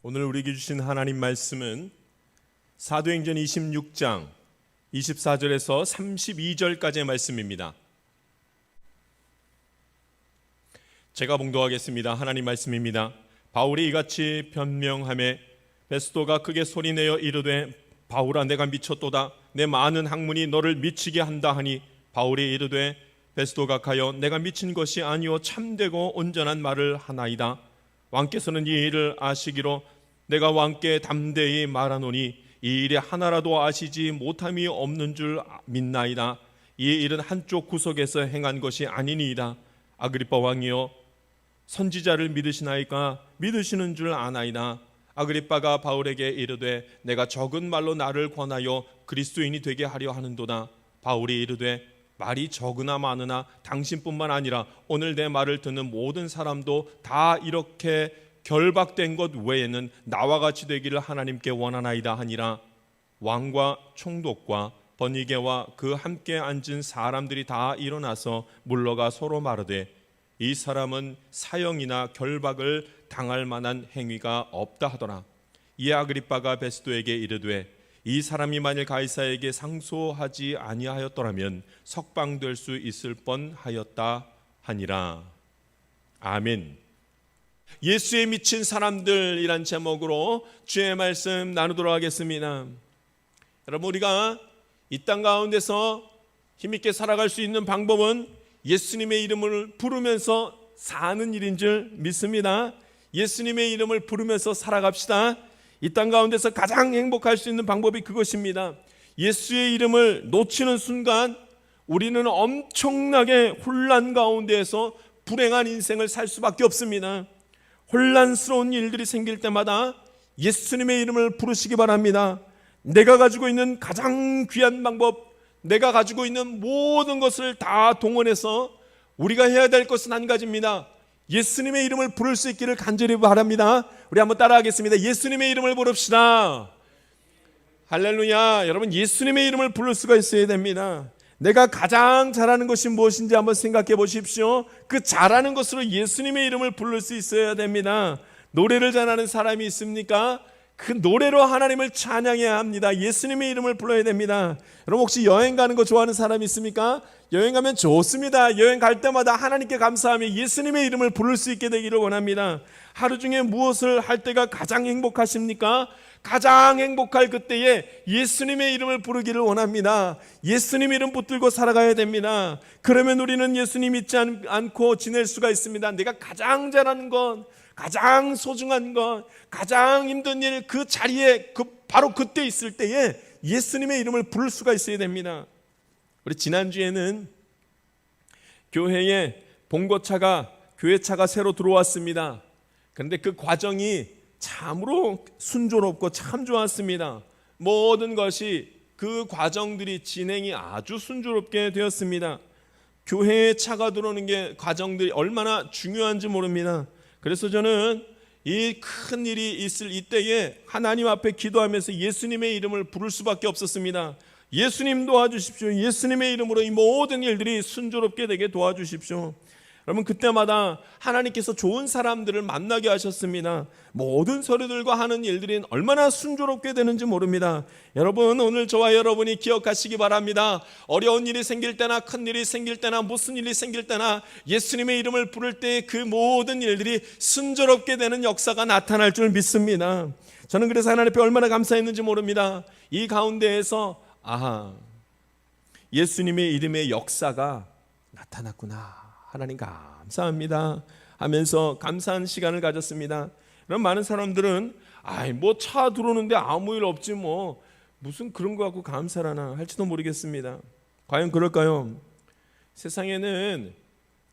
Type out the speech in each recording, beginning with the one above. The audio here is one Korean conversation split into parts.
오늘 우리에게 주신 하나님 말씀은 사도행전 26장 24절에서 32절까지의 말씀입니다. 제가 봉독하겠습니다. 하나님 말씀입니다. 바울이 이같이 변명하매 베스도가 크게 소리내어 이르되 바울아 내가 미쳤도다. 내 많은 학문이 너를 미치게 한다 하니 바울이 이르되 베스도가 가여 내가 미친 것이 아니오 참되고 온전한 말을 하나이다. 왕께서는 이 일을 아시기로 내가 왕께 담대히 말하노니 이 일에 하나라도 아시지 못함이 없는 줄 믿나이다. 이 일은 한쪽 구석에서 행한 것이 아니니이다. 아그리빠 왕이여 선지자를 믿으시나이까? 믿으시는 줄 아나이다. 아그리빠가 바울에게 이르되 내가 적은 말로 나를 권하여 그리스도인이 되게 하려 하는도다. 바울이 이르되 말이 적으나 많으나 당신뿐만 아니라 오늘 내 말을 듣는 모든 사람도 다 이렇게 결박된 것 외에는 나와 같이 되기를 하나님께 원하나이다 하니라. 왕과 총독과 버니게와 그 함께 앉은 사람들이 다 일어나서 물러가 서로 말하되 이 사람은 사형이나 결박을 당할 만한 행위가 없다 하더라. 이에 아그리빠가 베스도에게 이르되 이 사람이 만일 가이사에게 상소하지 아니하였더라면 석방될 수 있을 뻔하였다 하니라. 아멘. 예수에 미친 사람들이란 제목으로 주의 말씀 나누도록 하겠습니다. 여러분, 우리가 이 땅 가운데서 힘있게 살아갈 수 있는 방법은 예수님의 이름을 부르면서 사는 일인 줄 믿습니다. 예수님의 이름을 부르면서 살아갑시다. 이 땅 가운데서 가장 행복할 수 있는 방법이 그것입니다. 예수의 이름을 놓치는 순간 우리는 엄청나게 혼란 가운데에서 불행한 인생을 살 수밖에 없습니다. 혼란스러운 일들이 생길 때마다 예수님의 이름을 부르시기 바랍니다. 내가 가지고 있는 가장 귀한 방법, 내가 가지고 있는 모든 것을 다 동원해서 우리가 해야 될 것은 한 가지입니다. 예수님의 이름을 부를 수 있기를 간절히 바랍니다. 우리 한번 따라하겠습니다. 예수님의 이름을 부릅시다. 할렐루야. 여러분, 예수님의 이름을 부를 수가 있어야 됩니다. 내가 가장 잘하는 것이 무엇인지 한번 생각해 보십시오. 그 잘하는 것으로 예수님의 이름을 부를 수 있어야 됩니다. 노래를 잘하는 사람이 있습니까? 그 노래로 하나님을 찬양해야 합니다. 예수님의 이름을 불러야 됩니다. 여러분, 혹시 여행 가는 거 좋아하는 사람이 있습니까? 여행 가면 좋습니다. 여행 갈 때마다 하나님께 감사하며 예수님의 이름을 부를 수 있게 되기를 원합니다. 하루 중에 무엇을 할 때가 가장 행복하십니까? 가장 행복할 그때에 예수님의 이름을 부르기를 원합니다. 예수님 이름 붙들고 살아가야 됩니다. 그러면 우리는 예수님 믿지 않고 지낼 수가 있습니다. 내가 가장 잘하는 건, 가장 소중한 건, 가장 힘든 일, 그 자리에 바로 그때 있을 때에 예수님의 이름을 부를 수가 있어야 됩니다. 우리 지난주에는 교회에 봉고차가, 교회차가 새로 들어왔습니다. 그런데 그 과정이 참으로 순조롭고 참 좋았습니다. 모든 것이, 그 과정들이 진행이 아주 순조롭게 되었습니다. 교회에 차가 들어오는 게 과정들이 얼마나 중요한지 모릅니다. 그래서 저는 이 큰 일이 있을 이때에 하나님 앞에 기도하면서 예수님의 이름을 부를 수밖에 없었습니다. 예수님 도와주십시오. 예수님의 이름으로 이 모든 일들이 순조롭게 되게 도와주십시오. 여러분, 그때마다 하나님께서 좋은 사람들을 만나게 하셨습니다. 모든 서류들과 하는 일들이 얼마나 순조롭게 되는지 모릅니다. 여러분, 오늘 저와 여러분이 기억하시기 바랍니다. 어려운 일이 생길 때나 큰 일이 생길 때나 무슨 일이 생길 때나 예수님의 이름을 부를 때 그 모든 일들이 순조롭게 되는 역사가 나타날 줄 믿습니다. 저는 그래서 하나님 앞에 얼마나 감사했는지 모릅니다. 이 가운데에서 예수님의 이름의 역사가 나타났구나, 하나님 감사합니다 하면서 감사한 시간을 가졌습니다. 그럼 많은 사람들은 뭐 차 들어오는데 아무 일 없지 뭐 무슨 그런 거 갖고 감사를 하나 할지도 모르겠습니다. 과연 그럴까요? 세상에는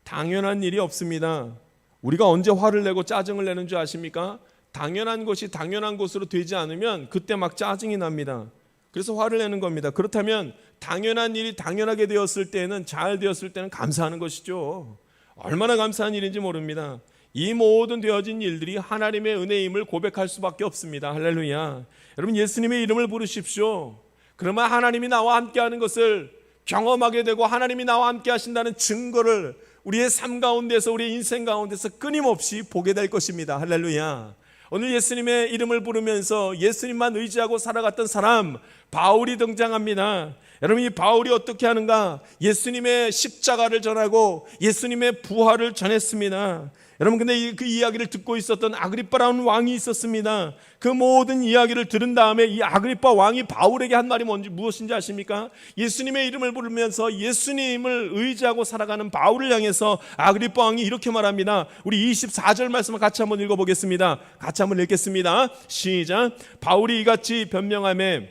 당연한 일이 없습니다. 우리가 언제 화를 내고 짜증을 내는 줄 아십니까? 당연한 것이 당연한 것으로 되지 않으면 그때 막 짜증이 납니다. 그래서 화를 내는 겁니다. 그렇다면 당연한 일이 당연하게 되었을 때는, 잘 되었을 때는 감사하는 것이죠. 얼마나 감사한 일인지 모릅니다. 이 모든 되어진 일들이 하나님의 은혜임을 고백할 수밖에 없습니다. 할렐루야. 여러분, 예수님의 이름을 부르십시오. 그러면 하나님이 나와 함께하는 것을 경험하게 되고 하나님이 나와 함께 하신다는 증거를 우리의 삶 가운데서, 우리의 인생 가운데서 끊임없이 보게 될 것입니다. 할렐루야. 오늘 예수님의 이름을 부르면서 예수님만 의지하고 살아갔던 사람 바울이 등장합니다. 여러분, 이 바울이 어떻게 하는가? 예수님의 십자가를 전하고 예수님의 부활을 전했습니다. 여러분, 근데 그 이야기를 듣고 있었던 아그리빠라는 왕이 있었습니다. 그 모든 이야기를 들은 다음에 이 아그리빠 왕이 바울에게 한 말이 무엇인지 아십니까? 예수님의 이름을 부르면서 예수님을 의지하고 살아가는 바울을 향해서 아그리빠 왕이 이렇게 말합니다. 우리 24절 말씀을 같이 한번 읽어보겠습니다. 같이 한번 읽겠습니다. 시작. 바울이 이같이 변명하매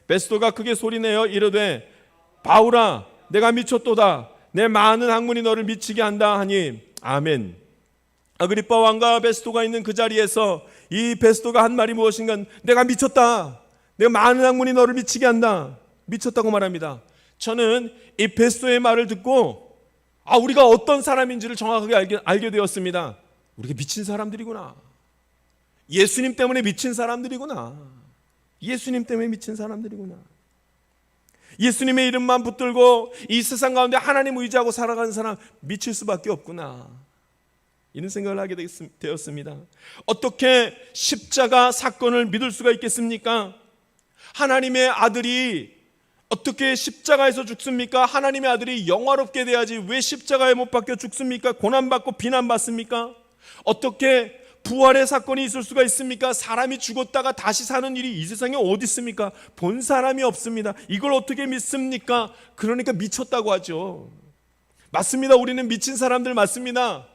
베스도가 크게 소리내어 이르되 바울아 내가 미쳤도다. 내 많은 학문이 너를 미치게 한다 하니 아멘. 아그리빠 왕과 베스도가 있는 그 자리에서 이 베스도가 한 말이 무엇인가? 내가 미쳤다. 내가 많은 학문이 너를 미치게 한다. 미쳤다고 말합니다. 저는 이 베스도의 말을 듣고 우리가 어떤 사람인지를 정확하게 알게 되었습니다. 우리가 미친 사람들이구나. 예수님 때문에 미친 사람들이구나. 예수님 때문에 미친 사람들이구나. 예수님의 이름만 붙들고 이 세상 가운데 하나님 의지하고 살아가는 사람 미칠 수밖에 없구나. 이런 생각을 하게 되었습니다. 어떻게 십자가 사건을 믿을 수가 있겠습니까? 하나님의 아들이 어떻게 십자가에서 죽습니까? 하나님의 아들이 영화롭게 돼야지 왜 십자가에 못 박혀 죽습니까? 고난받고 비난받습니까? 어떻게 부활의 사건이 있을 수가 있습니까? 사람이 죽었다가 다시 사는 일이 이 세상에 어디 있습니까? 본 사람이 없습니다. 이걸 어떻게 믿습니까? 그러니까 미쳤다고 하죠. 맞습니다. 우리는 미친 사람들 맞습니다.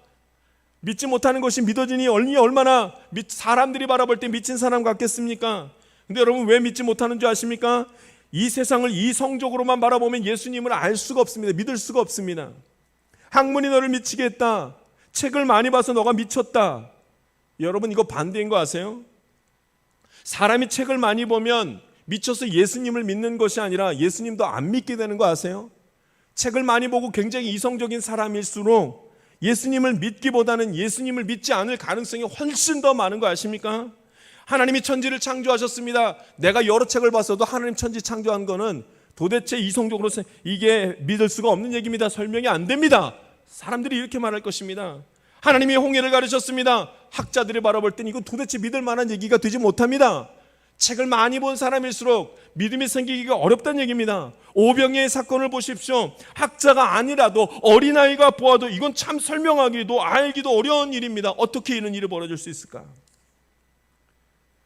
믿지 못하는 것이 믿어지니 얼마나 사람들이 바라볼 때 미친 사람 같겠습니까? 근데 여러분, 왜 믿지 못하는 줄 아십니까? 이 세상을 이성적으로만 바라보면 예수님을 알 수가 없습니다. 믿을 수가 없습니다. 학문이 너를 미치게 했다. 책을 많이 봐서 너가 미쳤다. 여러분, 이거 반대인 거 아세요? 사람이 책을 많이 보면 미쳐서 예수님을 믿는 것이 아니라 예수님도 안 믿게 되는 거 아세요? 책을 많이 보고 굉장히 이성적인 사람일수록 예수님을 믿기보다는 예수님을 믿지 않을 가능성이 훨씬 더 많은 거 아십니까? 하나님이 천지를 창조하셨습니다. 내가 여러 책을 봤어도 하나님 천지 창조한 거는 도대체 이성적으로 이게 믿을 수가 없는 얘기입니다. 설명이 안 됩니다. 사람들이 이렇게 말할 것입니다. 하나님이 홍해를 가르쳤습니다. 학자들이 바라볼 땐 이건 도대체 믿을 만한 얘기가 되지 못합니다. 책을 많이 본 사람일수록 믿음이 생기기가 어렵다는 얘기입니다. 오병이의 사건을 보십시오. 학자가 아니라도 어린아이가 보아도 이건 참 설명하기도 알기도 어려운 일입니다. 어떻게 이런 일이 벌어질 수 있을까?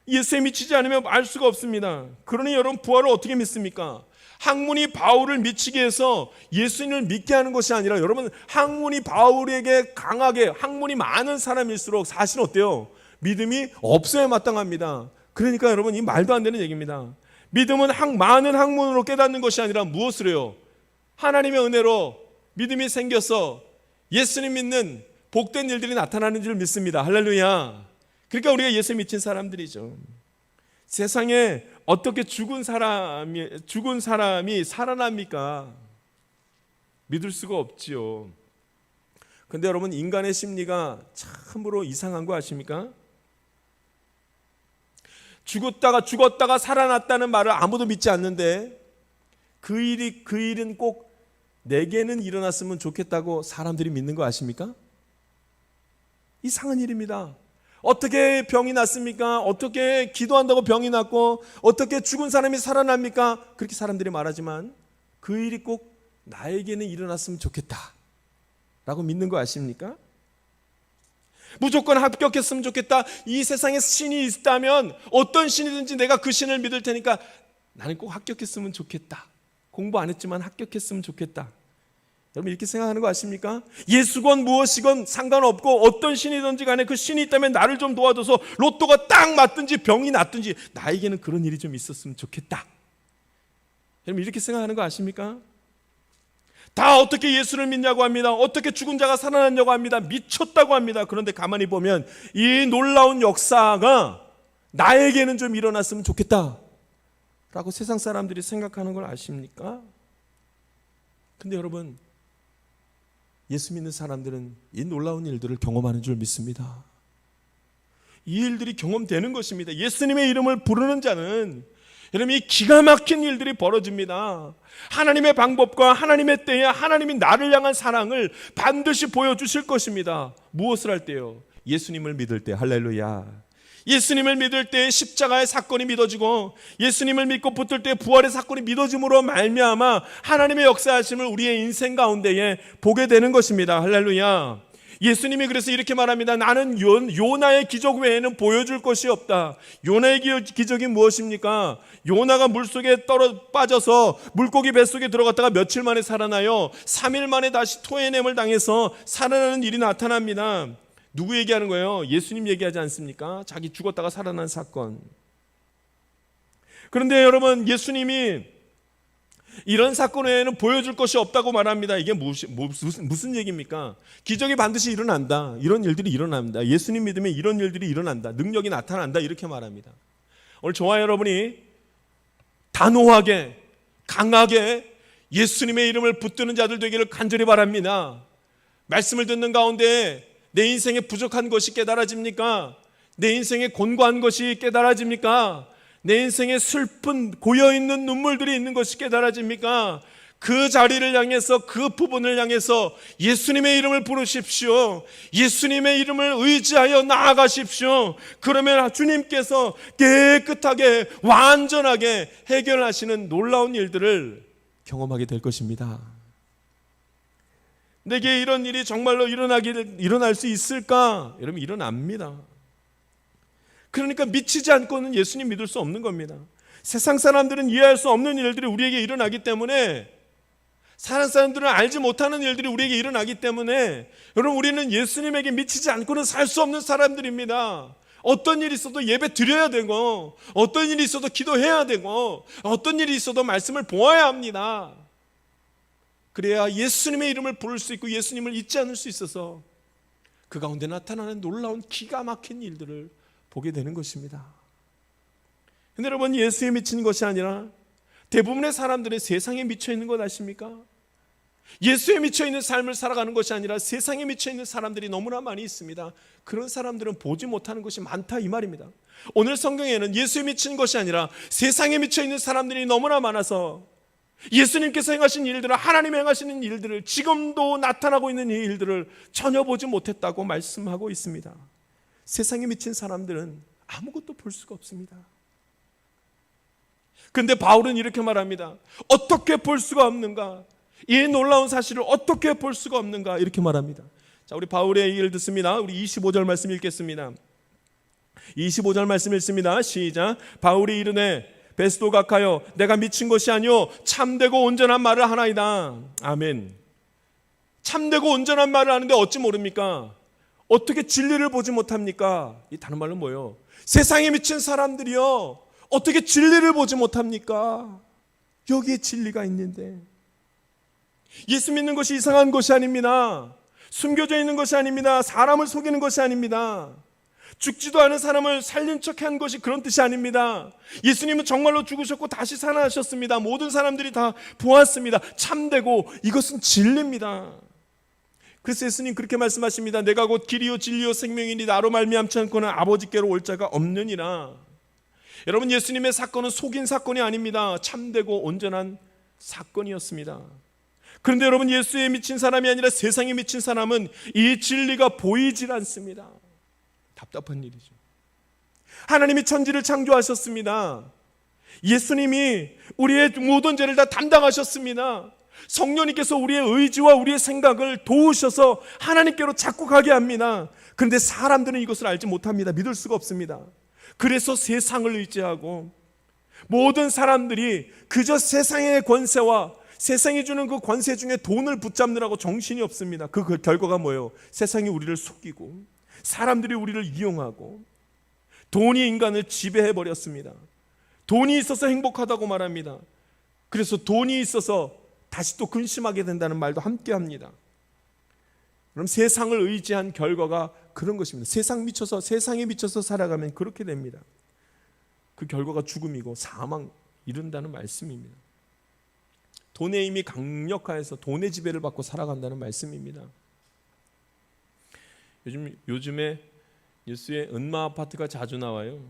예수에 미치지 않으면 알 수가 없습니다. 그러니 여러분, 부활을 어떻게 믿습니까? 학문이 바울을 미치게 해서 예수님을 믿게 하는 것이 아니라, 여러분, 학문이 바울에게 강하게, 학문이 많은 사람일수록 사실은 어때요? 믿음이 없어야 마땅합니다. 그러니까 여러분, 이 말도 안 되는 얘기입니다. 믿음은 많은 학문으로 깨닫는 것이 아니라 무엇을 해요? 하나님의 은혜로 믿음이 생겨서 예수님 믿는 복된 일들이 나타나는 줄 믿습니다. 할렐루야. 그러니까 우리가 예수 미친 사람들이죠. 세상에 어떻게 죽은 사람이 살아납니까? 믿을 수가 없지요. 그런데 여러분, 인간의 심리가 참으로 이상한 거 아십니까? 죽었다가 살아났다는 말을 아무도 믿지 않는데 그 일은 꼭 내게는 일어났으면 좋겠다고 사람들이 믿는 거 아십니까? 이상한 일입니다. 어떻게 병이 났습니까? 어떻게 기도한다고 병이 났고 어떻게 죽은 사람이 살아납니까? 그렇게 사람들이 말하지만 그 일이 꼭 나에게는 일어났으면 좋겠다 라고 믿는 거 아십니까? 무조건 합격했으면 좋겠다. 이 세상에 신이 있다면 어떤 신이든지 내가 그 신을 믿을 테니까 나는 꼭 합격했으면 좋겠다. 공부 안 했지만 합격했으면 좋겠다. 여러분, 이렇게 생각하는 거 아십니까? 예수건 무엇이건 상관없고 어떤 신이든지 간에 그 신이 있다면 나를 좀 도와줘서 로또가 딱 맞든지 병이 났든지 나에게는 그런 일이 좀 있었으면 좋겠다. 여러분, 이렇게 생각하는 거 아십니까? 다 어떻게 예수를 믿냐고 합니다. 어떻게 죽은 자가 살아났냐고 합니다. 미쳤다고 합니다. 그런데 가만히 보면 이 놀라운 역사가 나에게는 좀 일어났으면 좋겠다 라고 세상 사람들이 생각하는 걸 아십니까? 근데 여러분, 예수 믿는 사람들은 이 놀라운 일들을 경험하는 줄 믿습니다. 이 일들이 경험되는 것입니다. 예수님의 이름을 부르는 자는 여러분, 이 기가 막힌 일들이 벌어집니다. 하나님의 방법과 하나님의 때에 하나님이 나를 향한 사랑을 반드시 보여주실 것입니다. 무엇을 할 때요? 예수님을 믿을 때. 할렐루야. 예수님을 믿을 때 십자가의 사건이 믿어지고 예수님을 믿고 붙들 때 부활의 사건이 믿어짐으로 말미암아 하나님의 역사하심을 우리의 인생 가운데에 보게 되는 것입니다. 할렐루야. 예수님이 그래서 이렇게 말합니다. 나는 요나의 기적 외에는 보여줄 것이 없다. 요나의 기적이 무엇입니까? 요나가 물속에 빠져서 물고기 뱃속에 들어갔다가 며칠 만에 살아나요. 3일 만에 다시 토해냄을 당해서 살아나는 일이 나타납니다. 누구 얘기하는 거예요? 예수님 얘기하지 않습니까? 자기 죽었다가 살아난 사건. 그런데 여러분, 예수님이 이런 사건 외에는 보여줄 것이 없다고 말합니다. 이게 무슨 얘기입니까? 기적이 반드시 일어난다. 이런 일들이 일어납니다. 예수님 믿으면 이런 일들이 일어난다. 능력이 나타난다. 이렇게 말합니다. 오늘 저와 여러분이 단호하게 강하게 예수님의 이름을 붙드는 자들 되기를 간절히 바랍니다. 말씀을 듣는 가운데 내 인생에 부족한 것이 깨달아집니까? 내 인생에 곤고한 것이 깨달아집니까? 내 인생에 슬픈 고여있는 눈물들이 있는 것이 깨달아집니까? 그 자리를 향해서, 그 부분을 향해서 예수님의 이름을 부르십시오. 예수님의 이름을 의지하여 나아가십시오. 그러면 주님께서 깨끗하게 완전하게 해결하시는 놀라운 일들을 경험하게 될 것입니다. 내게 이런 일이 정말로 일어날 수 있을까? 여러분, 일어납니다. 그러니까 미치지 않고는 예수님 믿을 수 없는 겁니다. 세상 사람들은 이해할 수 없는 일들이 우리에게 일어나기 때문에, 사는 사람들은 알지 못하는 일들이 우리에게 일어나기 때문에, 여러분, 우리는 예수님에게 미치지 않고는 살 수 없는 사람들입니다. 어떤 일이 있어도 예배 드려야 되고, 어떤 일이 있어도 기도해야 되고, 어떤 일이 있어도 말씀을 보아야 합니다. 그래야 예수님의 이름을 부를 수 있고 예수님을 잊지 않을 수 있어서 그 가운데 나타나는 놀라운 기가 막힌 일들을 보게 되는 것입니다. 근데 여러분, 예수에 미친 것이 아니라 대부분의 사람들은 세상에 미쳐 있는 것 아십니까? 예수에 미쳐 있는 삶을 살아가는 것이 아니라 세상에 미쳐 있는 사람들이 너무나 많이 있습니다. 그런 사람들은 보지 못하는 것이 많다, 이 말입니다. 오늘 성경에는 예수에 미친 것이 아니라 세상에 미쳐 있는 사람들이 너무나 많아서 예수님께서 행하신 일들을, 하나님이 행하시는 일들을, 지금도 나타나고 있는 이 일들을 전혀 보지 못했다고 말씀하고 있습니다. 세상에 미친 사람들은 아무것도 볼 수가 없습니다. 그런데 바울은 이렇게 말합니다. 어떻게 볼 수가 없는가? 이 놀라운 사실을 어떻게 볼 수가 없는가? 이렇게 말합니다. 자, 우리 바울의 얘기를 듣습니다. 우리 25절 말씀 읽겠습니다. 25절 말씀 읽습니다. 시작. 바울이 이르되 베스도 각하여 내가 미친 것이 아니요 참되고 온전한 말을 하나이다. 아멘. 참되고 온전한 말을 하는데 어찌 모릅니까? 어떻게 진리를 보지 못합니까? 이 다른 말로 뭐예요? 세상에 미친 사람들이요, 어떻게 진리를 보지 못합니까? 여기에 진리가 있는데. 예수 믿는 것이 이상한 것이 아닙니다. 숨겨져 있는 것이 아닙니다. 사람을 속이는 것이 아닙니다. 죽지도 않은 사람을 살린 척한 것이 그런 뜻이 아닙니다. 예수님은 정말로 죽으셨고 다시 살아나셨습니다. 모든 사람들이 다 보았습니다. 참되고 이것은 진리입니다. 그래서 예수님 그렇게 말씀하십니다. 내가 곧 길이요 진리요 생명이니 나로 말미암지 않고는 아버지께로 올 자가 없느니라. 여러분, 예수님의 사건은 속인 사건이 아닙니다. 참되고 온전한 사건이었습니다. 그런데 여러분, 예수에 미친 사람이 아니라 세상에 미친 사람은 이 진리가 보이질 않습니다. 답답한 일이죠. 하나님이 천지를 창조하셨습니다. 예수님이 우리의 모든 죄를 다 담당하셨습니다. 성령님께서 우리의 의지와 우리의 생각을 도우셔서 하나님께로 자꾸 가게 합니다. 그런데 사람들은 이것을 알지 못합니다. 믿을 수가 없습니다. 그래서 세상을 의지하고 모든 사람들이 그저 세상의 권세와 세상이 주는 그 권세 중에 돈을 붙잡느라고 정신이 없습니다. 그 결과가 뭐예요? 세상이 우리를 속이고 사람들이 우리를 이용하고 돈이 인간을 지배해버렸습니다. 돈이 있어서 행복하다고 말합니다. 그래서 돈이 있어서 다시 또 근심하게 된다는 말도 함께 합니다. 그럼 세상을 의지한 결과가 그런 것입니다. 세상에 미쳐서 살아가면 그렇게 됩니다. 그 결과가 죽음이고 사망 이른다는 말씀입니다. 돈의 힘이 강력하여서 돈의 지배를 받고 살아간다는 말씀입니다. 요즘에 뉴스에 은마 아파트가 자주 나와요.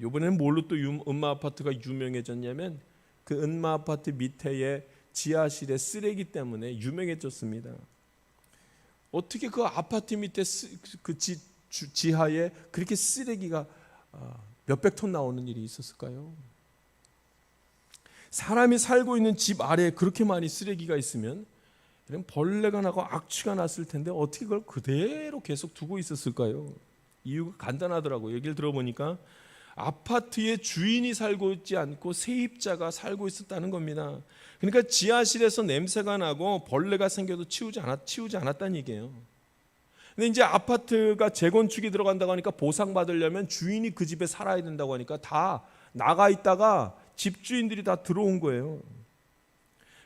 이번에는 뭘로 또 은마 아파트가 유명해졌냐면 그 은마 아파트 밑에의 지하실의 쓰레기 때문에 유명해졌습니다. 어떻게 그 아파트 밑에 지하에 그렇게 쓰레기가 몇백 톤 나오는 일이 있었을까요? 사람이 살고 있는 집 아래에 그렇게 많이 쓰레기가 있으면 벌레가 나고 악취가 났을 텐데 어떻게 그걸 그대로 계속 두고 있었을까요? 이유가 간단하더라고요. 얘기를 들어보니까 아파트에 주인이 살고 있지 않고 세입자가 살고 있었다는 겁니다. 그러니까 지하실에서 냄새가 나고 벌레가 생겨도 치우지 않았다는 얘기예요. 근데 이제 아파트가 재건축이 들어간다고 하니까 보상받으려면 주인이 그 집에 살아야 된다고 하니까 다 나가 있다가 집주인들이 다 들어온 거예요.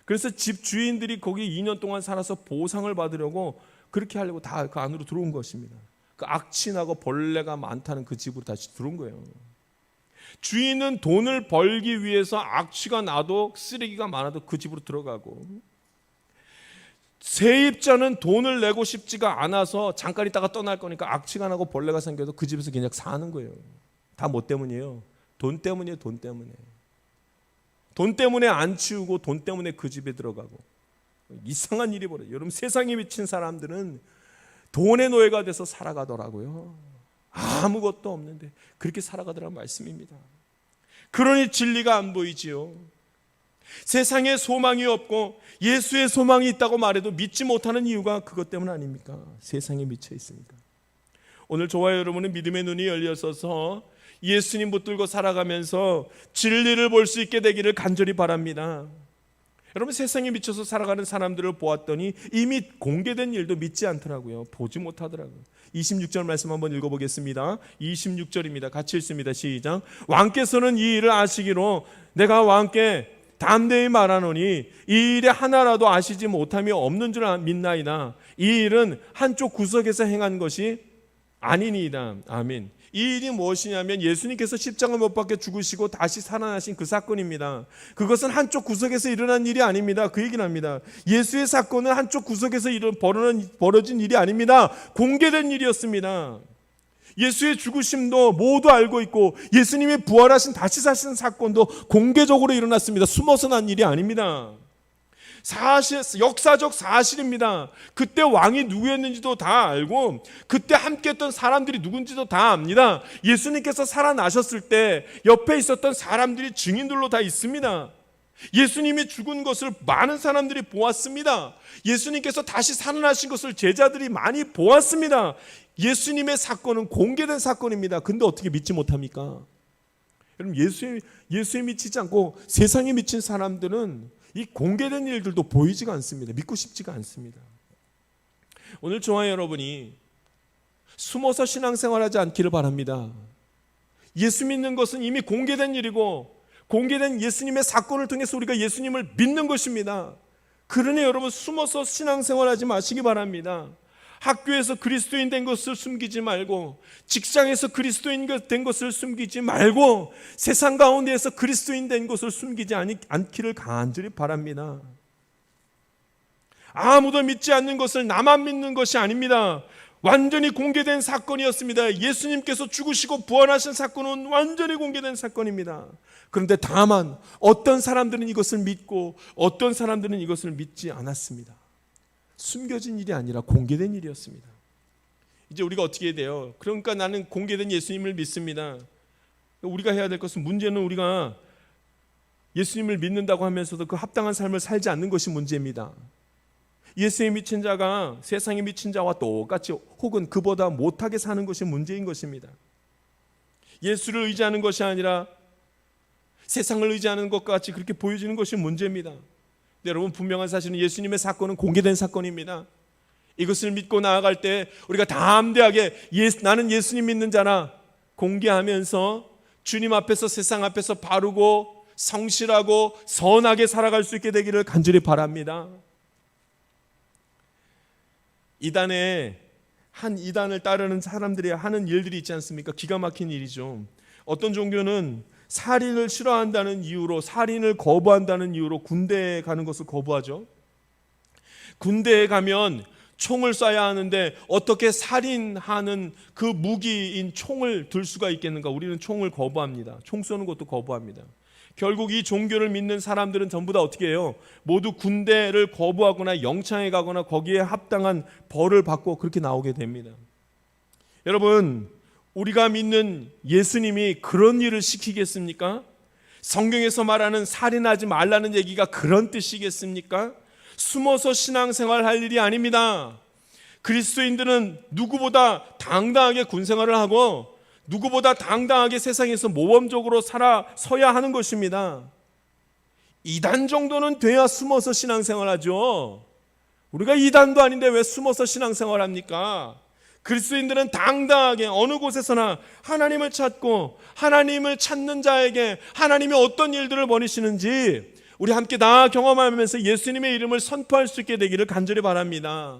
그래서 집주인들이 거기 2년 동안 살아서 보상을 받으려고 그렇게 하려고 다 그 안으로 들어온 것입니다. 그 악취나고 벌레가 많다는 그 집으로 다시 들어온 거예요. 주인은 돈을 벌기 위해서 악취가 나도 쓰레기가 많아도 그 집으로 들어가고, 세입자는 돈을 내고 싶지가 않아서 잠깐 있다가 떠날 거니까 악취가 나고 벌레가 생겨도 그 집에서 그냥 사는 거예요. 다 뭐 때문이에요? 돈 때문이에요. 돈 때문에. 돈 때문에 안 치우고 돈 때문에 그 집에 들어가고 이상한 일이 벌어져요. 여러분, 세상에 미친 사람들은 돈의 노예가 돼서 살아가더라고요. 아무것도 없는데 그렇게 살아가더라는 말씀입니다. 그러니 진리가 안 보이지요. 세상에 소망이 없고 예수의 소망이 있다고 말해도 믿지 못하는 이유가 그것 때문 아닙니까? 세상에 미쳐 있으니까. 오늘 저와 여러분은 믿음의 눈이 열려서서 예수님 붙들고 살아가면서 진리를 볼 수 있게 되기를 간절히 바랍니다. 여러분, 세상에 미쳐서 살아가는 사람들을 보았더니 이미 공개된 일도 믿지 않더라고요. 보지 못하더라고요. 26절 말씀 한번 읽어보겠습니다. 26절입니다. 같이 읽습니다. 시작. 왕께서는 이 일을 아시기로 내가 왕께 담대히 말하노니 이 일에 하나라도 아시지 못함이 없는 줄 믿나이다. 이 일은 한쪽 구석에서 행한 것이 아니니이다. 아멘. 이 일이 무엇이냐면 예수님께서 십자가 못 박혀 죽으시고 다시 살아나신 그 사건입니다. 그것은 한쪽 구석에서 일어난 일이 아닙니다. 그 얘기를 합니다. 예수의 사건은 한쪽 구석에서 벌어진 일이 아닙니다. 공개된 일이었습니다. 예수의 죽으심도 모두 알고 있고 예수님이 부활하신 다시 사신 사건도 공개적으로 일어났습니다. 숨어서 난 일이 아닙니다. 역사적 사실입니다. 그때 왕이 누구였는지도 다 알고 그때 함께했던 사람들이 누군지도 다 압니다. 예수님께서 살아나셨을 때 옆에 있었던 사람들이 증인들로 다 있습니다. 예수님이 죽은 것을 많은 사람들이 보았습니다. 예수님께서 다시 살아나신 것을 제자들이 많이 보았습니다. 예수님의 사건은 공개된 사건입니다. 근데 어떻게 믿지 못합니까? 여러분, 예수에 미치지 않고 세상에 미친 사람들은 이 공개된 일들도 보이지가 않습니다. 믿고 싶지가 않습니다. 오늘 저와 여러분이 숨어서 신앙생활하지 않기를 바랍니다. 예수 믿는 것은 이미 공개된 일이고 공개된 예수님의 사건을 통해서 우리가 예수님을 믿는 것입니다. 그러니 여러분, 숨어서 신앙생활하지 마시기 바랍니다. 학교에서 그리스도인 된 것을 숨기지 말고, 직장에서 그리스도인 된 것을 숨기지 말고, 세상 가운데에서 그리스도인 된 것을 숨기지 않기를 간절히 바랍니다. 아무도 믿지 않는 것을 나만 믿는 것이 아닙니다. 완전히 공개된 사건이었습니다. 예수님께서 죽으시고 부활하신 사건은 완전히 공개된 사건입니다. 그런데 다만 어떤 사람들은 이것을 믿고 어떤 사람들은 이것을 믿지 않았습니다. 숨겨진 일이 아니라 공개된 일이었습니다. 이제 우리가 어떻게 해야 돼요? 그러니까 나는 공개된 예수님을 믿습니다. 우리가 해야 될 것은, 문제는 우리가 예수님을 믿는다고 하면서도 그 합당한 삶을 살지 않는 것이 문제입니다. 예수에 미친 자가 세상에 미친 자와 똑같이 혹은 그보다 못하게 사는 것이 문제인 것입니다. 예수를 의지하는 것이 아니라 세상을 의지하는 것과 같이 그렇게 보여지는 것이 문제입니다. 여러분, 분명한 사실은 예수님의 사건은 공개된 사건입니다. 이것을 믿고 나아갈 때 우리가 담대하게 나는 예수님 믿는 자라 공개하면서 주님 앞에서, 세상 앞에서 바르고 성실하고 선하게 살아갈 수 있게 되기를 간절히 바랍니다. 한 이단을 따르는 사람들이 하는 일들이 있지 않습니까? 기가 막힌 일이죠. 어떤 종교는 살인을 싫어한다는 이유로, 살인을 거부한다는 이유로 군대에 가는 것을 거부하죠. 군대에 가면 총을 쏴야 하는데 어떻게 살인하는 그 무기인 총을 들 수가 있겠는가? 우리는 총을 거부합니다. 총 쏘는 것도 거부합니다. 결국 이 종교를 믿는 사람들은 전부 다 어떻게 해요? 모두 군대를 거부하거나 영창에 가거나 거기에 합당한 벌을 받고 그렇게 나오게 됩니다. 여러분, 우리가 믿는 예수님이 그런 일을 시키겠습니까? 성경에서 말하는 살인하지 말라는 얘기가 그런 뜻이겠습니까? 숨어서 신앙생활 할 일이 아닙니다. 그리스도인들은 누구보다 당당하게 군생활을 하고 누구보다 당당하게 세상에서 모범적으로 살아서야 하는 것입니다. 이단 정도는 돼야 숨어서 신앙생활하죠. 우리가 이단도 아닌데 왜 숨어서 신앙생활합니까? 그리스도인들은 당당하게 어느 곳에서나 하나님을 찾고 하나님을 찾는 자에게 하나님이 어떤 일들을 벌이시는지 우리 함께 다 경험하면서 예수님의 이름을 선포할 수 있게 되기를 간절히 바랍니다.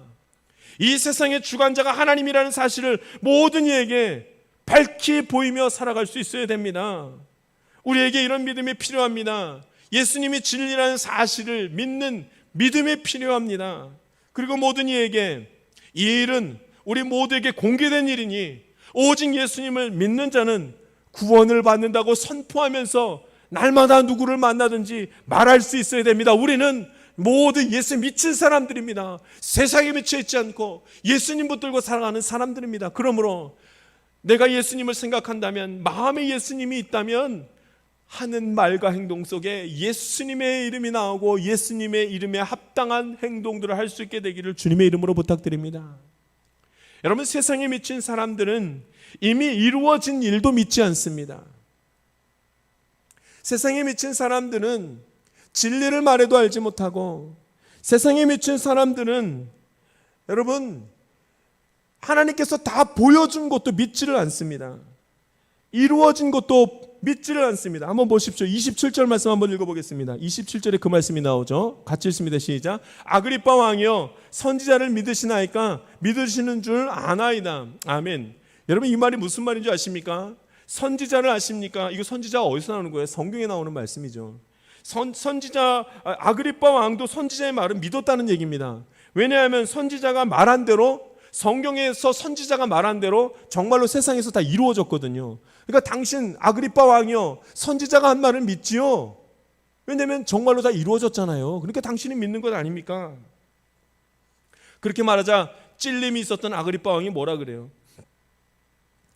이 세상의 주관자가 하나님이라는 사실을 모든 이에게 밝히 보이며 살아갈 수 있어야 됩니다. 우리에게 이런 믿음이 필요합니다. 예수님이 진리라는 사실을 믿는 믿음이 필요합니다. 그리고 모든 이에게 이 일은 우리 모두에게 공개된 일이니 오직 예수님을 믿는 자는 구원을 받는다고 선포하면서 날마다 누구를 만나든지 말할 수 있어야 됩니다. 우리는 모두 예수 미친 사람들입니다. 세상에 미쳐 있지 않고 예수님 붙들고 살아가는 사람들입니다. 그러므로 내가 예수님을 생각한다면, 마음에 예수님이 있다면 하는 말과 행동 속에 예수님의 이름이 나오고 예수님의 이름에 합당한 행동들을 할 수 있게 되기를 주님의 이름으로 부탁드립니다. 여러분, 세상에 미친 사람들은 이미 이루어진 일도 믿지 않습니다. 세상에 미친 사람들은 진리를 말해도 알지 못하고, 세상에 미친 사람들은 여러분 하나님께서 다 보여준 것도 믿지를 않습니다. 이루어진 것도 믿지를 않습니다. 한번 보십시오. 27절 말씀 한번 읽어보겠습니다. 27절에 그 말씀이 나오죠. 같이 읽습니다. 시작. 아그리빠 왕이여, 선지자를 믿으시나이까? 믿으시는 줄 아나이다. 아멘. 여러분, 이 말이 무슨 말인 줄 아십니까? 선지자를 아십니까? 이거 선지자가 어디서 나오는 거예요? 성경에 나오는 말씀이죠. 선지자 아그리빠 왕도 선지자의 말을 믿었다는 얘기입니다. 왜냐하면 선지자가 말한 대로, 성경에서 선지자가 말한 대로 정말로 세상에서 다 이루어졌거든요. 그러니까 당신 아그리빠 왕이요, 선지자가 한 말을 믿지요. 왜냐하면 정말로 다 이루어졌잖아요. 그러니까 당신이 믿는 것 아닙니까? 그렇게 말하자 찔림이 있었던 아그리빠 왕이 뭐라 그래요?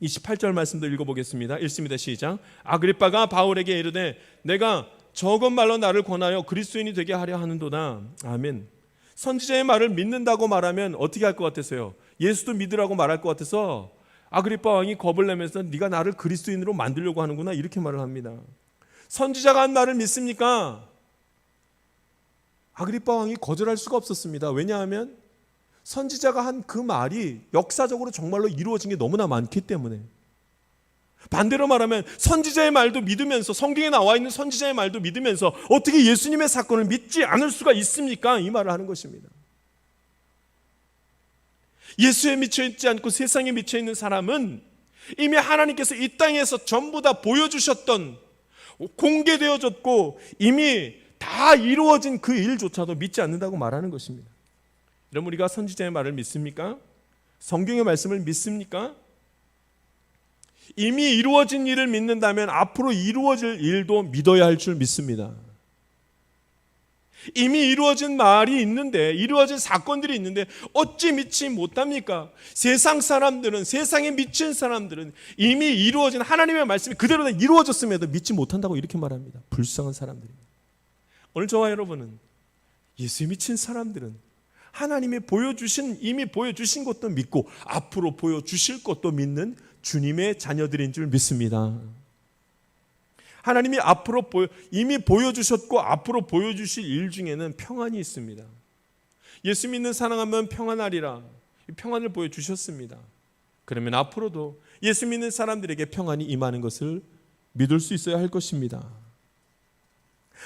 28절 말씀도 읽어보겠습니다. 읽습니다. 시작. 아그리빠가 바울에게 이르되 내가 적은 말로 나를 권하여 그리스도인이 되게 하려 하는도다. 아멘. 선지자의 말을 믿는다고 말하면 어떻게 할 것 같으세요? 예수도 믿으라고 말할 것 같아서 아그리빠 왕이 겁을 내면서 네가 나를 그리스도인으로 만들려고 하는구나, 이렇게 말을 합니다. 선지자가 한 말을 믿습니까? 아그리빠 왕이 거절할 수가 없었습니다. 왜냐하면 선지자가 한 그 말이 역사적으로 정말로 이루어진 게 너무나 많기 때문에. 반대로 말하면 선지자의 말도 믿으면서, 성경에 나와 있는 선지자의 말도 믿으면서 어떻게 예수님의 사건을 믿지 않을 수가 있습니까? 이 말을 하는 것입니다. 예수에 미쳐있지 않고 세상에 미쳐있는 사람은 이미 하나님께서 이 땅에서 전부 다 보여주셨던, 공개되어졌고 이미 다 이루어진 그 일조차도 믿지 않는다고 말하는 것입니다. 여러분, 우리가 선지자의 말을 믿습니까? 성경의 말씀을 믿습니까? 이미 이루어진 일을 믿는다면 앞으로 이루어질 일도 믿어야 할 줄 믿습니다. 이미 이루어진 말이 있는데, 이루어진 사건들이 있는데 어찌 믿지 못합니까? 세상 사람들은, 세상에 미친 사람들은 이미 이루어진 하나님의 말씀이 그대로 다 이루어졌음에도 믿지 못한다고 이렇게 말합니다. 불쌍한 사람들입니다. 오늘 저와 여러분은, 예수에 미친 사람들은 하나님이 보여주신, 이미 보여주신 것도 믿고 앞으로 보여주실 것도 믿는 주님의 자녀들인 줄 믿습니다. 하나님이 앞으로 이미 보여주셨고 앞으로 보여주실 일 중에는 평안이 있습니다. 예수 믿는 사랑하면 평안하리라, 평안을 보여주셨습니다. 그러면 앞으로도 예수 믿는 사람들에게 평안이 임하는 것을 믿을 수 있어야 할 것입니다.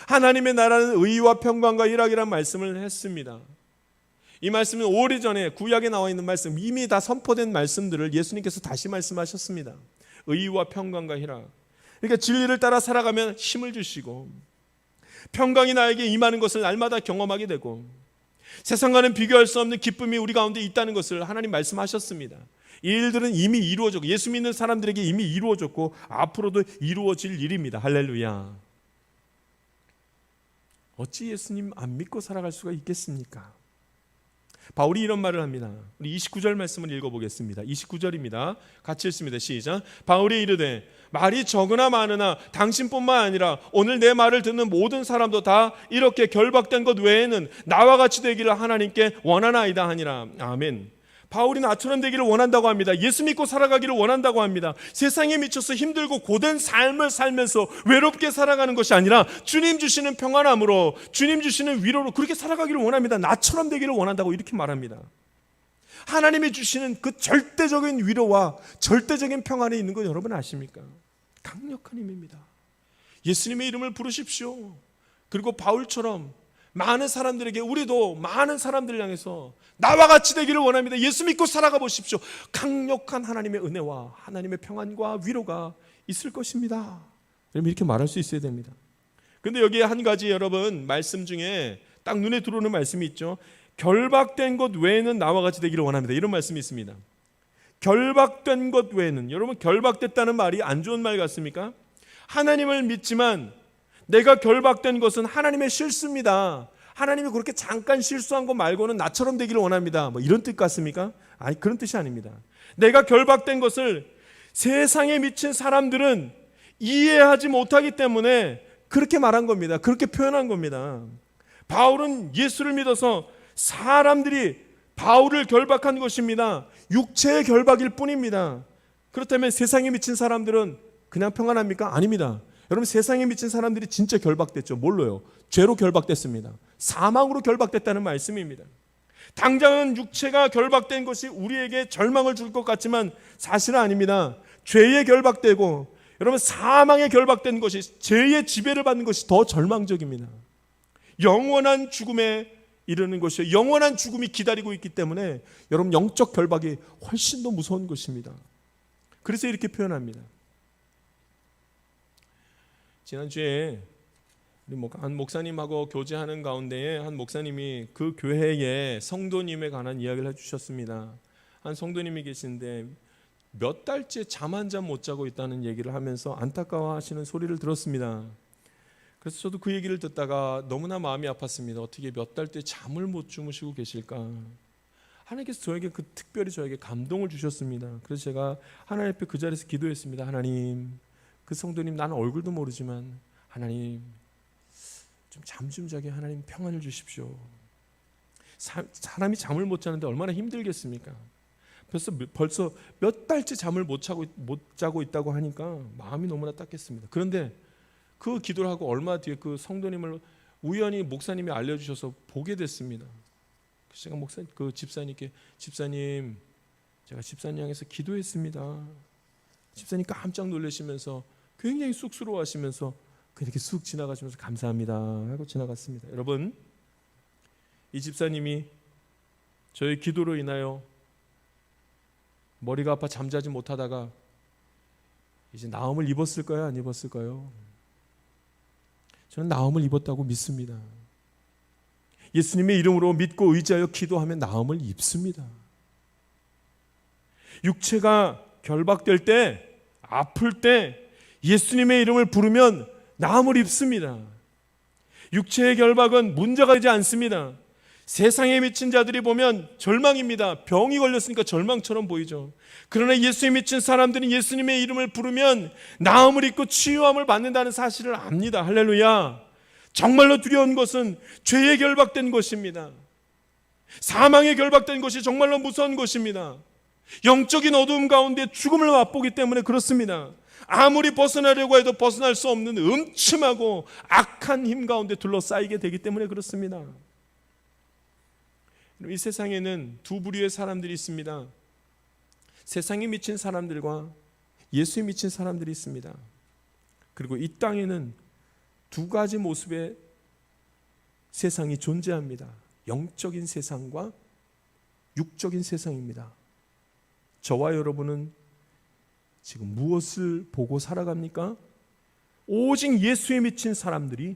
하나님의 나라는 의와 평강과 희락이라는 말씀을 했습니다. 이 말씀은 오래전에 구약에 나와 있는 말씀, 이미 다 선포된 말씀들을 예수님께서 다시 말씀하셨습니다. 의와 평강과 희락. 그러니까 진리를 따라 살아가면 힘을 주시고 평강이 나에게 임하는 것을 날마다 경험하게 되고 세상과는 비교할 수 없는 기쁨이 우리 가운데 있다는 것을 하나님 말씀하셨습니다. 이 일들은 이미 이루어졌고 예수 믿는 사람들에게 이미 이루어졌고 앞으로도 이루어질 일입니다. 할렐루야. 어찌 예수님 안 믿고 살아갈 수가 있겠습니까? 바울이 이런 말을 합니다. 우리 29절 말씀을 읽어보겠습니다. 29절입니다. 같이 읽습니다. 시작. 바울이 이르되 말이 적으나 많으나 당신뿐만 아니라 오늘 내 말을 듣는 모든 사람도 다 이렇게 결박된 것 외에는 나와 같이 되기를 하나님께 원하나이다 하니라. 아멘. 바울이 나처럼 되기를 원한다고 합니다. 예수 믿고 살아가기를 원한다고 합니다. 세상에 미쳐서 힘들고 고된 삶을 살면서 외롭게 살아가는 것이 아니라 주님 주시는 평안함으로, 주님 주시는 위로로 그렇게 살아가기를 원합니다. 나처럼 되기를 원한다고 이렇게 말합니다. 하나님이 주시는 그 절대적인 위로와 절대적인 평안이 있는 거 여러분 아십니까? 강력한 힘입니다. 예수님의 이름을 부르십시오. 그리고 바울처럼 많은 사람들에게, 우리도 많은 사람들을 향해서 나와 같이 되기를 원합니다. 예수 믿고 살아가 보십시오. 강력한 하나님의 은혜와 하나님의 평안과 위로가 있을 것입니다. 여러분 이렇게 말할 수 있어야 됩니다. 그런데 여기에 한 가지 여러분 말씀 중에 딱 눈에 들어오는 말씀이 있죠. 결박된 것 외에는 나와 같이 되기를 원합니다. 이런 말씀이 있습니다. 결박된 것 외에는, 여러분 결박됐다는 말이 안 좋은 말 같습니까? 하나님을 믿지만 내가 결박된 것은 하나님의 실수입니다. 하나님이 그렇게 잠깐 실수한 것 말고는 나처럼 되기를 원합니다. 뭐 이런 뜻 같습니까? 아니, 그런 뜻이 아닙니다. 내가 결박된 것을 세상에 미친 사람들은 이해하지 못하기 때문에 그렇게 말한 겁니다. 그렇게 표현한 겁니다. 바울은 예수를 믿어서 사람들이 바울을 결박한 것입니다. 육체의 결박일 뿐입니다. 그렇다면 세상에 미친 사람들은 그냥 평안합니까? 아닙니다. 여러분 세상에 미친 사람들이 진짜 결박됐죠. 뭘로요? 죄로 결박됐습니다. 사망으로 결박됐다는 말씀입니다. 당장은 육체가 결박된 것이 우리에게 절망을 줄 것 같지만 사실은 아닙니다. 죄에 결박되고 여러분 사망에 결박된 것이, 죄의 지배를 받는 것이 더 절망적입니다. 영원한 죽음에 이르는 것이요, 영원한 죽음이 기다리고 있기 때문에 여러분 영적 결박이 훨씬 더 무서운 것입니다. 그래서 이렇게 표현합니다. 지난주에 한 목사님하고 교제하는 가운데에 한 목사님이 그 교회의 성도님에 관한 이야기를 해주셨습니다. 한 성도님이 계신데 몇 달째 잠 한 잠 못 자고 있다는 얘기를 하면서 안타까워하시는 소리를 들었습니다. 그래서 저도 그 얘기를 듣다가 너무나 마음이 아팠습니다. 어떻게 몇 달째 잠을 못 주무시고 계실까? 하나님께서 저에게 특별히 저에게 감동을 주셨습니다. 그래서 제가 하나님 앞에 그 자리에서 기도했습니다. 하나님, 그 성도님 나는 얼굴도 모르지만 하나님 좀 잠 좀 자게 하나님 평안을 주십시오. 사람이 잠을 못 자는데 얼마나 힘들겠습니까? 벌써 몇 달째 잠을 못 자고 있다고 하니까 마음이 너무나 딱했습니다. 그런데 그 기도를 하고 얼마 뒤에 그 성도님을 우연히 목사님이 알려주셔서 보게 됐습니다. 제가 그 집사님께, 집사님 제가 집사님 향해서 기도했습니다. 집사님 깜짝 놀라시면서 굉장히 쑥스러워하시면서 그렇게 쑥 지나가시면서 감사합니다 하고 지나갔습니다. 여러분, 이 집사님이 저의 기도로 인하여 머리가 아파 잠자지 못하다가 이제 나음을 입었을까요? 안 입었을까요? 저는 나음을 입었다고 믿습니다. 예수님의 이름으로 믿고 의지하여 기도하면 나음을 입습니다. 육체가 결박될 때, 아플 때 예수님의 이름을 부르면 나음을 입습니다. 육체의 결박은 문제가 되지 않습니다. 세상에 미친 자들이 보면 절망입니다. 병이 걸렸으니까 절망처럼 보이죠. 그러나 예수에 미친 사람들은 예수님의 이름을 부르면 나음을 입고 치유함을 받는다는 사실을 압니다. 할렐루야. 정말로 두려운 것은 죄에 결박된 것입니다. 사망에 결박된 것이 정말로 무서운 것입니다. 영적인 어두움 가운데 죽음을 맛보기 때문에 그렇습니다. 아무리 벗어나려고 해도 벗어날 수 없는 음침하고 악한 힘 가운데 둘러싸이게 되기 때문에 그렇습니다. 이 세상에는 두 부류의 사람들이 있습니다. 세상에 미친 사람들과 예수에 미친 사람들이 있습니다. 그리고 이 땅에는 두 가지 모습의 세상이 존재합니다. 영적인 세상과 육적인 세상입니다. 저와 여러분은 지금 무엇을 보고 살아갑니까? 오직 예수에 미친 사람들이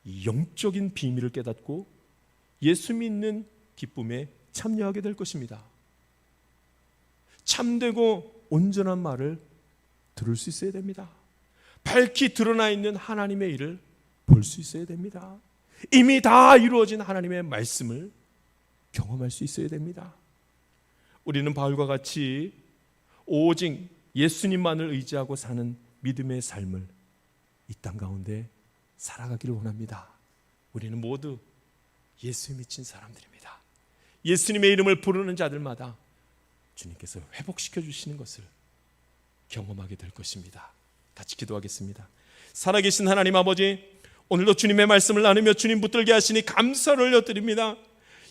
이 영적인 비밀을 깨닫고 예수 믿는 기쁨에 참여하게 될 것입니다. 참되고 온전한 말을 들을 수 있어야 됩니다. 밝히 드러나 있는 하나님의 일을 볼 수 있어야 됩니다. 이미 다 이루어진 하나님의 말씀을 경험할 수 있어야 됩니다. 우리는 바울과 같이 오직 예수님만을 의지하고 사는 믿음의 삶을 이 땅 가운데 살아가기를 원합니다. 우리는 모두 예수에 미친 사람들입니다. 예수님의 이름을 부르는 자들마다 주님께서 회복시켜 주시는 것을 경험하게 될 것입니다. 같이 기도하겠습니다. 살아계신 하나님 아버지, 오늘도 주님의 말씀을 나누며 주님 붙들게 하시니 감사를 올려드립니다.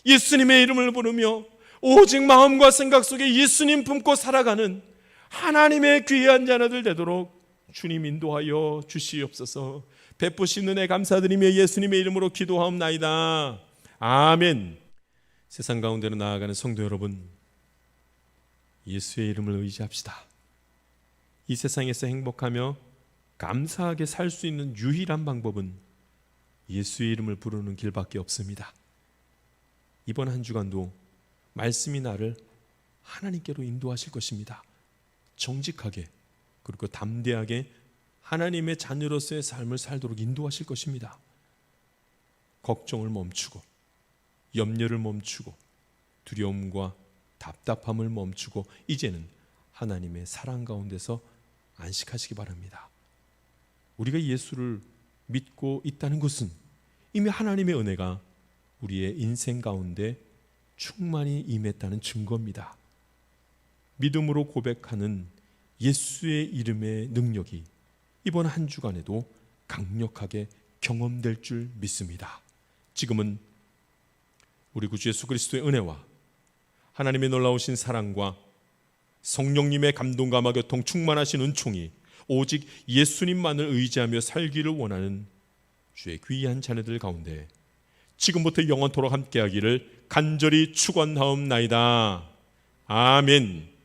예수님의 이름을 부르며 오직 마음과 생각 속에 예수님 품고 살아가는 하나님의 귀한 자녀들 되도록 주님 인도하여 주시옵소서. 베푸신 은혜 감사드리며 예수님의 이름으로 기도하옵나이다. 아멘. 세상 가운데로 나아가는 성도 여러분, 예수의 이름을 의지합시다. 이 세상에서 행복하며 감사하게 살 수 있는 유일한 방법은 예수의 이름을 부르는 길밖에 없습니다. 이번 한 주간도 말씀이 나를 하나님께로 인도하실 것입니다. 정직하게 그리고 담대하게 하나님의 자녀로서의 삶을 살도록 인도하실 것입니다. 걱정을 멈추고 염려를 멈추고 두려움과 답답함을 멈추고 이제는 하나님의 사랑 가운데서 안식하시기 바랍니다. 우리가 예수를 믿고 있다는 것은 이미 하나님의 은혜가 우리의 인생 가운데 충만히 임했다는 증거입니다. 믿음으로 고백하는 예수의 이름의 능력이 이번 한 주간에도 강력하게 경험될 줄 믿습니다. 지금은 우리 구주 예수 그리스도의 은혜와 하나님의 놀라우신 사랑과 성령님의 감동과 교통 충만하신 은총이 오직 예수님만을 의지하며 살기를 원하는 주의 귀한 자녀들 가운데 지금부터 영원토록 함께하기를 간절히 축원하옵나이다. 아멘.